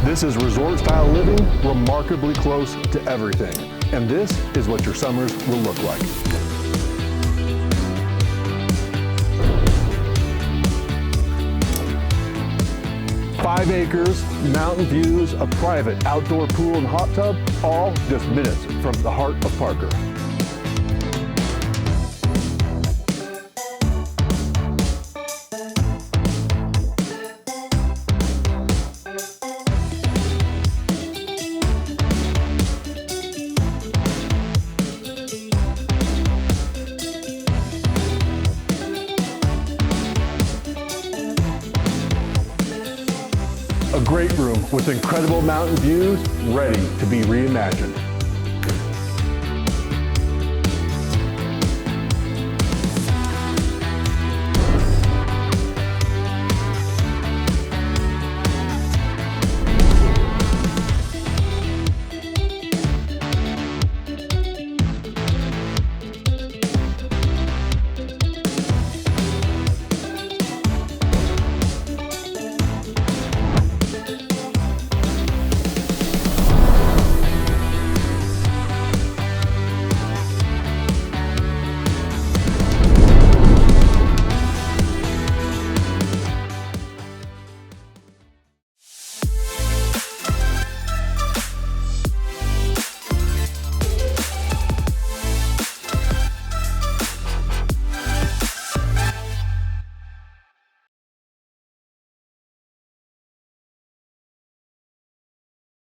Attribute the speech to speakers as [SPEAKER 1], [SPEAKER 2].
[SPEAKER 1] This is resort-style living, remarkably close to everything. And this is what your summers will look like. Five acres, mountain views, a private outdoor pool and hot tub, all just minutes from the heart of Parker. A great room with incredible mountain views ready to be reimagined.